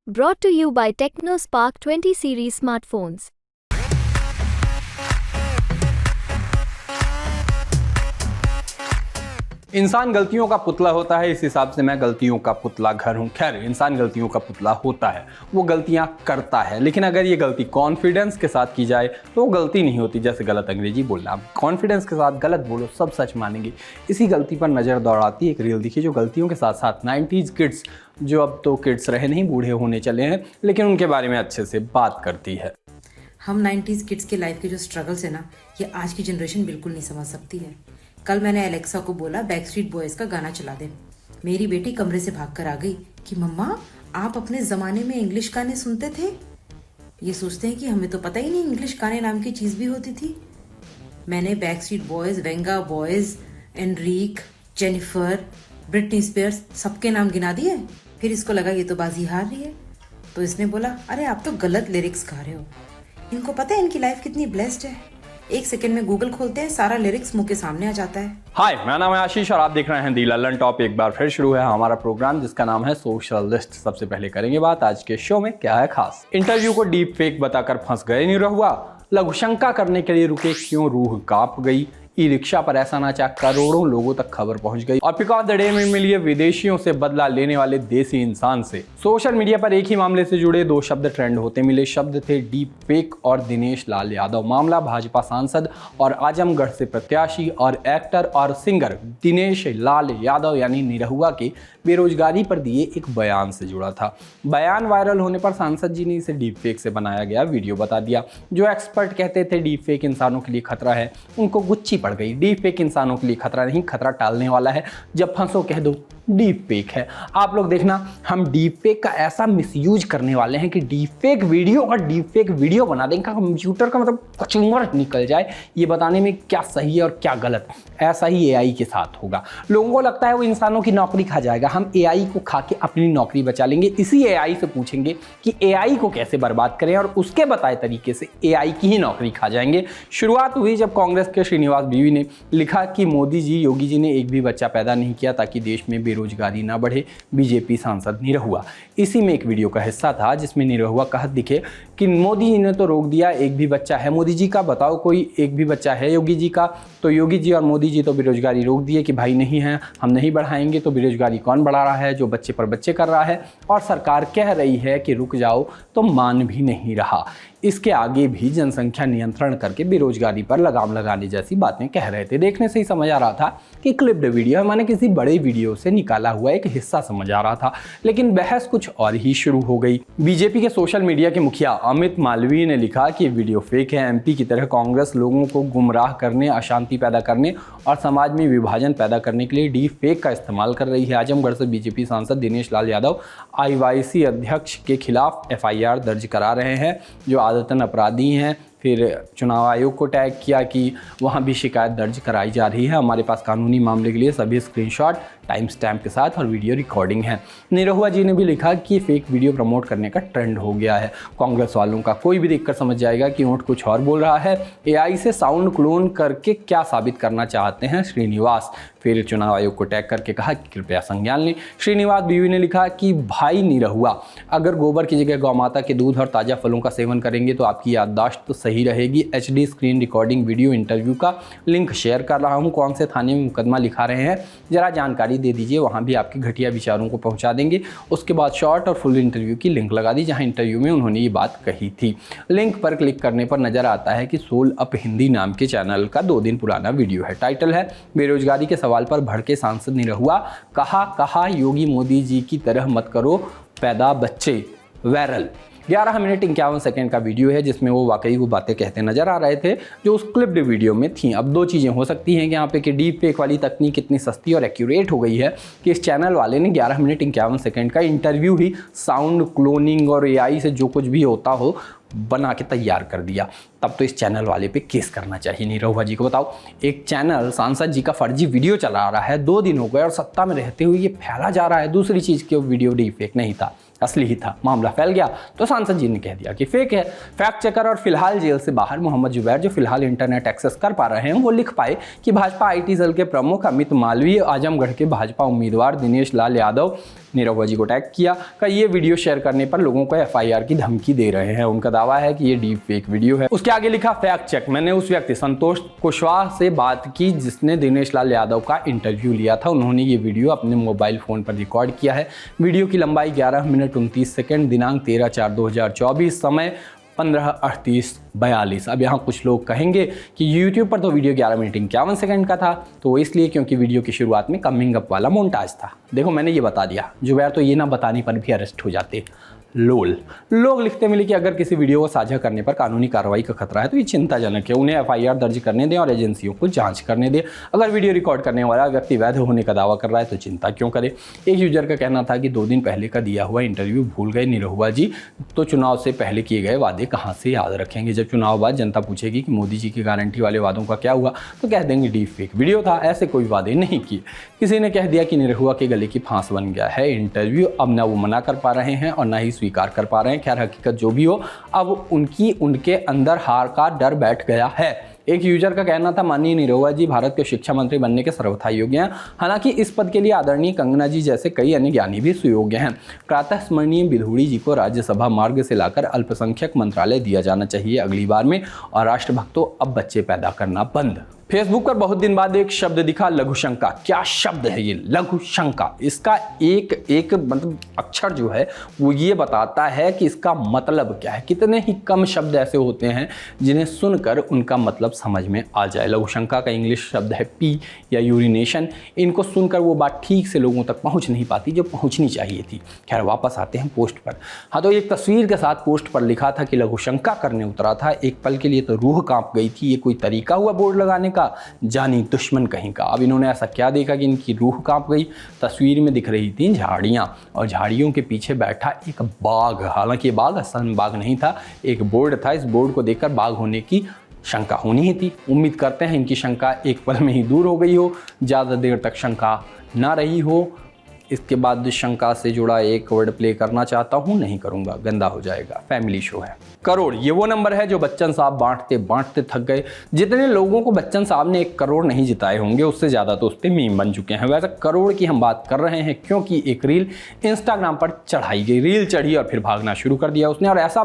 Brought to you by TechnoSpark 20 series smartphones. इंसान गलतियों का पुतला होता है। इस हिसाब से मैं गलतियों का पुतला घर हूं। खैर, इंसान गलतियों का पुतला होता है, वो गलतियां करता है, लेकिन अगर ये गलती कॉन्फिडेंस के साथ की जाए तो वो गलती नहीं होती। जैसे गलत अंग्रेजी बोलना, कॉन्फिडेंस के साथ गलत बोलो, सब सच मानेंगे। इसी गलती पर नज़र दौड़ाती एक रील दिखी जो गलतियों के साथ साथ 90s किड्स, जो अब तो किड्स रहे नहीं, बूढ़े होने चले हैं, लेकिन उनके बारे में अच्छे से बात करती है। हम 90s किड्स के लाइफ के जो स्ट्रगल्स है ना, ये आज की जनरेशन बिल्कुल नहीं समझ सकती है। कल मैंने एलेक्सा को बोला बैकस्ट्रीट बॉयज़ का गाना चला दे। मेरी बेटी कमरे से भाग कर आ गई कि मम्मा, आप अपने ज़माने में इंग्लिश गाने सुनते थे? ये सोचते हैं कि हमें तो पता ही नहीं इंग्लिश गाने नाम की चीज़ भी होती थी। मैंने Backstreet Boys, Venga Boys, Enrique, Jennifer, Britney Spears, सबके नाम गिना दिए। फिर इसको लगा ये तो बाजी हार रही है, तो इसने बोला अरे आप तो गलत लिरिक्स गा रहे हो। इनको पता है इनकी लाइफ कितनी ब्लेस्ड है। एक सेकंड में गूगल खोलते हैं, सारा लिरिक्स मुंह के सामने आ जाता है। हाय, मेरा नाम है आशीष और आप देख रहे हैं दी ललन टॉप। एक बार फिर शुरू है हमारा प्रोग्राम जिसका नाम है सोशल लिस्ट। सबसे पहले करेंगे बात आज के शो में क्या है खास। इंटरव्यू को डीप फेक बताकर फंस गए निरहुआ, लघुशंका करने के लिए रुके क्यों रूह कांप गई, ई रिक्शा पर ऐसा नाचा करोड़ों लोगों तक खबर पहुंच गई, और पिक ऑफ द डे में मिली विदेशियों से बदला लेने वाले देसी इंसान से। सोशल मीडिया पर एक ही मामले से जुड़े दो शब्द ट्रेंड होते मिले। शब्द थे डीप फेक और दिनेश लाल यादव। मामला भाजपा सांसद और आजमगढ़ से प्रत्याशी और एक्टर और सिंगर दिनेश लाल यादव यानी निरहुआ के बेरोजगारी पर दिए एक बयान से जुड़ा था। बयान वायरल होने पर सांसद जी ने इसे डीप फेक से बनाया गया वीडियो बता दिया। जो एक्सपर्ट कहते थे डीप फेक इंसानों के लिए खतरा है, उनको गुच्ची पड़ गई। डीप फेक इंसानों के लिए खतरा नहीं, खतरा टालने वाला है। जब फंसो कह दो डीप फेक है। आप लोग देखना, हम डीप फेक का ऐसा मिसयूज करने वाले हैं कि डीप फेक वीडियो और डीप फेक वीडियो बना देंगे, कंप्यूटर का मतलब कचूमर निकल जाए ये बताने में क्या सही है और क्या गलत। ऐसा ही एआई के साथ होगा। लोगों को लगता है वो इंसानों की नौकरी खा जाएगा, हम एआई को खा के अपनी नौकरी बचा लेंगे। इसी एआई से पूछेंगे कि एआई को कैसे बर्बाद करें और उसके बताए तरीके से एआई की ही नौकरी खा जाएंगे। शुरुआत हुई जब कांग्रेस के श्रीनिवास बीवी ने लिखा कि मोदी जी, योगी जी ने एक भी बच्चा पैदा नहीं किया ताकि देश में बेरोजगारी ना बढ़े। बीजेपी सांसद निरहुआ इसी में एक वीडियो का हिस्सा था जिसमें निरहुआ कहत दिखे कि मोदी जी ने तो रोक दिया, एक भी बच्चा है मोदी जी का, बताओ कोई एक भी बच्चा है योगी जी का? तो योगी जी और मोदी जी तो बेरोजगारी रोक दिए कि भाई नहीं है, हम नहीं बढ़ाएंगे। तो बेरोजगारी कौन बढ़ा रहा है? जो बच्चे पर बच्चे कर रहा है। और सरकार कह रही है कि रुक जाओ, तो मान भी नहीं रहा। इसके आगे भी जनसंख्या नियंत्रण करके बेरोजगारी पर लगाम लगाने जैसी बातें कह रहे थे। देखने से ही समझ आ रहा था कि क्लिप्ड वीडियो है, माने किसी बड़े वीडियो से निकाला हुआ एक हिस्सा समझ आ रहा था। लेकिन बहस कुछ और ही शुरू हो गई। बीजेपी के सोशल मीडिया के मुखिया अमित मालवीय ने लिखा कि वीडियो फेक है। एमपी की तरह कांग्रेस लोगों को गुमराह करने, अशांति पैदा करने और समाज में विभाजन पैदा करने के लिए डीप फेक का इस्तेमाल कर रही है। आजमगढ़ से बीजेपी सांसद दिनेश लाल यादव आईवाईसी अध्यक्ष के खिलाफ एफआईआर दर्ज करा रहे हैं, जो आदतन अपराधी हैं। फिर चुनाव आयोग को टैग किया कि वहाँ भी शिकायत दर्ज कराई जा रही है। हमारे पास कानूनी मामले के लिए सभी स्क्रीनशॉट, टाइम स्टैम्प के साथ और वीडियो रिकॉर्डिंग है। निरहुआ जी ने भी लिखा कि फेक वीडियो प्रमोट करने का ट्रेंड हो गया है। कांग्रेस वालों का कोई भी देखकर समझ जाएगा कि ऊँट कुछ और बोल रहा है। एआई से साउंड क्लोन करके क्या साबित करना चाहते हैं श्रीनिवास? फिर चुनाव आयोग को टैग करके कहा कि कृपया संज्ञान लें। श्रीनिवास बीवी ने लिखा कि भाई निरहुआ, अगर गोबर की जगह गौमाता के दूध और ताज़ा फलों का सेवन करेंगे तो आपकी याददाश्त तो सही रहेगी। HD screen recording video interview का लिंक शेयर कर रहा हूं। कौन से थाने में मुकदमा लिखा रहे हैं जरा जानकारी दे दीजिए, वहां भी आपके घटिया विचारों को पहुंचा देंगे। उसके बाद शॉर्ट और फुल इंटरव्यू की लिंक लगा दी जहां इंटरव्यू में उन्होंने ये बात कही थी। लिंक पर क्लिक करने पर नजर आता है कि सोल अप हिंदी नाम के चैनल का 2 दिन पुराना वीडियो है। टाइटल है बेरोजगारी के सवाल पर भड़के सांसद निरहुआ, कहा योगी मोदी जी की तरह मत करो पैदा बच्चे। वायरल 11 मिनट 51 सेकंड का वीडियो है जिसमें वो वाकई वो बातें कहते नजर आ रहे थे जो उस क्लिप्ड वीडियो में थी। अब 2 चीज़ें हो सकती हैं कि यहाँ पे कि डीप फेक वाली तकनीक इतनी सस्ती और एक्यूरेट हो गई है कि इस चैनल वाले ने 11 मिनट 51 सेकंड का इंटरव्यू ही साउंड क्लोनिंग और एआई से जो कुछ भी होता हो बना के तैयार कर दिया। तब तो इस चैनल वाले पे केस करना चाहिए। निरहुआ जी को बताओ, एक चैनल सांसद जी का फर्जी वीडियो चला रहा है, 2 दिन हो गए और सत्ता में रहते हुए ये फैला जा रहा है। दूसरी चीज़ कि वो वीडियो डीप फेक नहीं था, असली ही था। मामला फैल गया तो सांसद जी ने कह दिया कि फेक है। फैक्ट चेकर और फिलहाल जेल से बाहर मोहम्मद जुबैर, जो फिलहाल इंटरनेट एक्सेस कर पा रहे हैं, वो लिख पाए कि भाजपा आईटी सेल के प्रमुख अमित मालवीय, आजमगढ़ के भाजपा उम्मीदवार दिनेश लाल यादव निरहुआ जी को टैग किया कि ये वीडियो शेयर करने पर लोगों को FIR की धमकी दे रहे हैं। उनका दावा है कि ये डीप फेक वीडियो है। उसके आगे लिखा फैक्ट चेक। मैंने उस व्यक्ति संतोष कुशवाहा से बात की जिसने दिनेश लाल यादव का इंटरव्यू लिया था। उन्होंने ये वीडियो अपने मोबाइल फ़ोन पर रिकॉर्ड किया है। वीडियो की लंबाई 11 मिनट 29 सेकेंड, दिनांक 13/4/2024, समय 15:38:42। अब यहाँ कुछ लोग कहेंगे कि YouTube पर तो वीडियो 11 मिनट 51 सेकंड का था, तो वो इसलिए क्योंकि वीडियो की शुरुआत में कमिंग अप वाला मोन्टाज था। देखो मैंने ये बता दिया, जुबैर तो ये ना बताने पर भी अरेस्ट हो जाते। लोल लोग लिखते मिले कि अगर किसी वीडियो को साझा करने पर कानूनी कार्रवाई का खतरा है तो ये चिंताजनक है। उन्हें FIR दर्ज करने दें और एजेंसियों को जांच करने दें। अगर वीडियो रिकॉर्ड करने वाला व्यक्ति वैध होने का दावा कर रहा है तो चिंता क्यों करे। एक यूजर का कहना था कि 2 दिन पहले का दिया हुआ इंटरव्यू भूल गए निरहुआ जी, तो चुनाव से पहले किए गए वादे कहाँ से याद रखेंगे। जब चुनाव बाद जनता पूछेगी कि मोदी जी की गारंटी वाले वादों का क्या हुआ तो कह देंगे डीप फेक वीडियो था, ऐसे कोई वादे नहीं किए। किसी ने कह दिया कि निरहुआ के गले की फांस बन गया है इंटरव्यू, अब ना वो मना कर पा रहे हैं और ना ही स्वीकार कर पा रहे हैं। खैर हकीकत जो भी हो, अब उनके अंदर हार का डर बैठ गया है। एक यूजर का कहना था माननीय निरहुआ जी भारत के शिक्षा मंत्री बनने के सर्वथा योग्य हैं। हालांकि इस पद के लिए आदरणीय कंगना जी जैसे कई अन्य ज्ञानी भी सुयोग्य हैं। प्रातः स्मरणीय बिधूड़ी जी को राज्यसभा मार्ग से लाकर अल्पसंख्यक मंत्रालय दिया जाना चाहिए अगली बार में। और राष्ट्रभक्तों, अब बच्चे पैदा करना बंद। फेसबुक पर बहुत दिन बाद एक शब्द दिखा, लघुशंका। क्या शब्द है ये लघुशंका? इसका एक मतलब अक्षर जो है वो ये बताता है कि इसका मतलब क्या है। कितने ही कम शब्द ऐसे होते हैं जिन्हें सुनकर उनका मतलब समझ में आ जाए। लघुशंका का इंग्लिश शब्द है पी या यूरिनेशन। इनको सुनकर वो बात ठीक से लोगों तक पहुंच नहीं पाती जो पहुंचनी चाहिए थी। खैर वापस आते हैं पोस्ट पर। हाँ, तो एक तस्वीर के साथ पोस्ट पर लिखा था कि लघुशंका करने उतरा था, एक पल के लिए तो रूह कांप गई थी। ये कोई तरीका हुआ बोर्ड लगाने का? जानी दुश्मन कहीं का। अब इन्होंने ऐसा क्या देखा कि इनकी रूह कांप गई? तस्वीर में दिख रही थी झाड़ियां और झाड़ियों के पीछे बैठा एक बाघ। हालांकि ये बाघ असल में बाघ नहीं था, एक बोर्ड था। इस बोर्ड को देखकर बाघ होने की शंका होनी ही थी। उम्मीद करते हैं इनकी शंका एक पल में ही दूर हो गई हो, ज़्यादा देर तक शंका ना रही हो। इसके बाद शंका से जुड़ा एक वर्ड प्ले करना चाहता हूँ, नहीं करूँगा, गंदा हो जाएगा। फैमिली शो है। करोड़, ये वो नंबर है जो बच्चन साहब बांटते बांटते थक गए। जितने लोगों को बच्चन साहब ने 1 करोड़ नहीं जिताए होंगे उससे ज़्यादा तो उस पर मीम बन चुके हैं। वैसे करोड़ की हम बात कर रहे हैं क्योंकि एक रील इंस्टाग्राम पर चढ़ाई गई। रील चढ़ी और फिर भागना शुरू कर दिया उसने, और ऐसा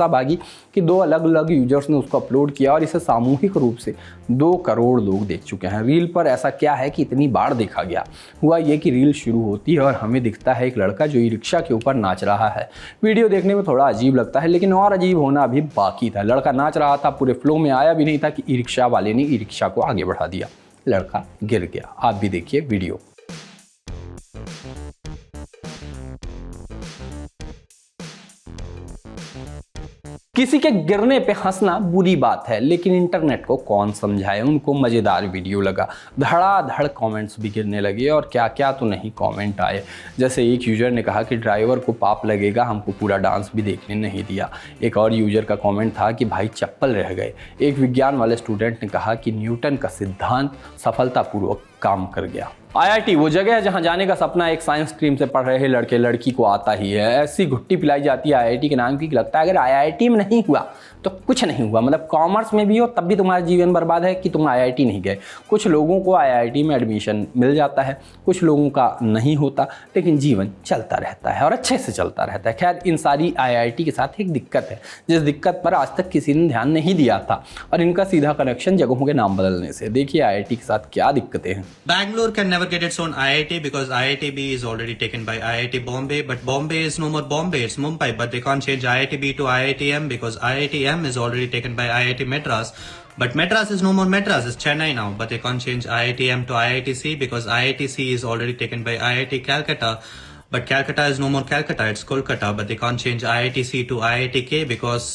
भागी कि 2 अलग अलग यूजर्स ने उसको अपलोड किया और इसे सामूहिक रूप से 2 करोड़ लोग देख चुके हैं। रील पर ऐसा क्या है कि इतनी बार देखा गया? हुआ ये कि रील शुरू होती है और हमें दिखता है एक लड़का जो ई रिक्शा के ऊपर नाच रहा है। वीडियो देखने में थोड़ा अजीब लगता है, लेकिन और अजीब होना अभी बाकी था। लड़का नाच रहा था, पूरे फ्लो में आया भी नहीं था कि ई रिक्शा वाले ने ई रिक्शा को आगे बढ़ा दिया। लड़का गिर गया। आप भी देखिए वीडियो। किसी के गिरने पे हंसना बुरी बात है, लेकिन इंटरनेट को कौन समझाए। उनको मज़ेदार वीडियो लगा, धड़ाधड़ कमेंट्स भी गिरने लगे और क्या क्या तो नहीं कमेंट आए। जैसे एक यूज़र ने कहा कि ड्राइवर को पाप लगेगा, हमको पूरा डांस भी देखने नहीं दिया। एक और यूज़र का कमेंट था कि भाई चप्पल रह गए। एक विज्ञान वाले स्टूडेंट ने कहा कि न्यूटन का सिद्धांत सफलतापूर्वक काम कर गया। IIT वो जगह है जहां जाने का सपना एक साइंस स्ट्रीम से पढ़ रहे लड़के लड़की को आता ही है। ऐसी घुट्टी पिलाई जाती है IIT के नाम की कि लगता है अगर IIT में नहीं हुआ तो कुछ नहीं हुआ। मतलब कॉमर्स में भी हो तब भी तुम्हारा जीवन बर्बाद है कि तुम IIT नहीं गए। कुछ लोगों को IIT में एडमिशन मिल जाता है, कुछ लोगों का नहीं होता, लेकिन जीवन चलता रहता है और अच्छे से चलता रहता है। खैर इन सारी IIT के साथ एक दिक्कत है, जिस दिक्कत पर आज तक किसी ने ध्यान नहीं दिया था, और इनका सीधा कनेक्शन जगहों के नाम बदलने से। देखिए IIT के साथ क्या दिक्कतें हैं। Bangalore can never get its own IIT because IITB is already taken by IIT Bombay, but Bombay is no more Bombay, it's Mumbai, but they can't change IITB to IITM because IITM is already taken by IIT Madras, but Madras is no more Madras, it's Chennai now, but they can't change IITM to IITC because IITC is already taken by IIT Calcutta, but Calcutta is no more Calcutta, it's Kolkata, but they can't change IITC to IITK because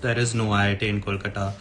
there is no IIT in Kolkata.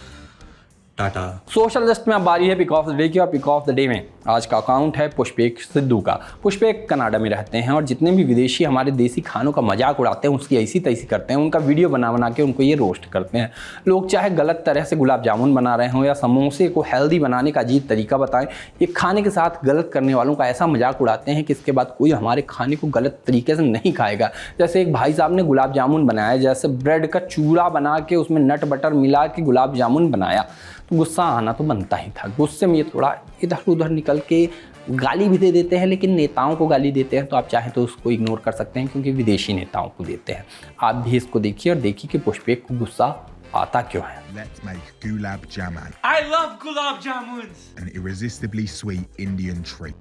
Tata. Social just में अब बारी है pick of the day की, और pick of the day में आज का account है पुष्पेक सिद्धू का। पुष्पेक कनाडा में रहते हैं और जितने भी विदेशी हमारे देसी खानों का मजाक उड़ाते हैं, उसकी ऐसी तैसी करते हैं, उनका वीडियो बना बना के उनको ये रोस्ट करते हैं। लोग चाहे गलत तरह से गुलाब जामुन बना रहे हों या समोसे को हेल्दी बनाने का अजीब तरीका बताएं, ये खाने के साथ गलत करने वालों का ऐसा मजाक उड़ाते हैं कि इसके बाद कोई हमारे खाने को गलत तरीके से नहीं खाएगा। जैसे एक भाई साहब ने गुलाब जामुन बनाया, जैसे ब्रेड का चूरा बना के उसमें नट बटर मिला के गुलाब जामुन बनाया, तो गुस्सा आना तो बनता ही था। गुस्से में ये थोड़ा इधर उधर निकल के गाली भी दे देते हैं, लेकिन नेताओं को गाली देते हैं तो आप चाहें तो उसको इग्नोर कर सकते हैं क्योंकि विदेशी नेताओं को देते हैं। आप भी इसको देखिए और देखिए कि पुष्पेक को गुस्सा आता क्यों है। Let's make gulab jamun, I love gulab jamuns. an irresistibly sweet Indian treat.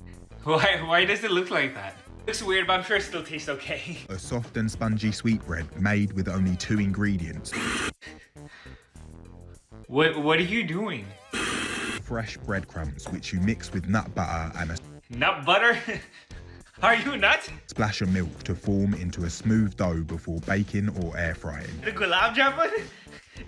Why does it look like that? Looks weird, but I'm sure it still tastes okay. A soft and spongy sweetbread made with only 2 ingredients: What are you doing? fresh breadcrumbs, which you mix with nut butter and a Nut butter? Are you nuts? splash of milk to form into a smooth dough before baking or air frying. The gulab jamun?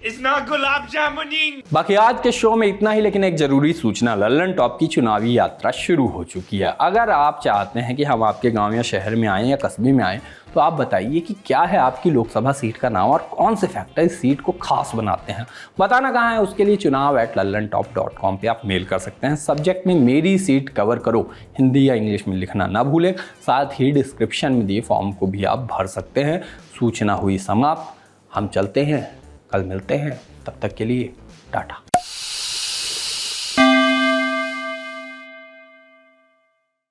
It's not gulab jamuning. बाकी आज के show में इतना ही, लेकिन एक जरूरी सूचना, Lallan top की चुनावी यात्रा शुरू हो चुकी है। अगर आप चाहते हैं कि हम आपके गांव या शहर में आएँ या कस्बे में आएँ तो आप बताइए कि क्या है आपकी लोकसभा सीट का नाम और कौन से फैक्टर इस सीट को खास बनाते हैं। बताना कहाँ है उसके लिए chunav@lallantop.com पे आप मेल कर सकते हैं। सब्जेक्ट में मेरी सीट कवर करो हिंदी या इंग्लिश में लिखना ना भूलें। साथ ही डिस्क्रिप्शन में दिए फॉर्म को भी आप भर सकते हैं। सूचना हुई समाप्त, हम चलते हैं, कल मिलते हैं, तब तक के लिए टाटा।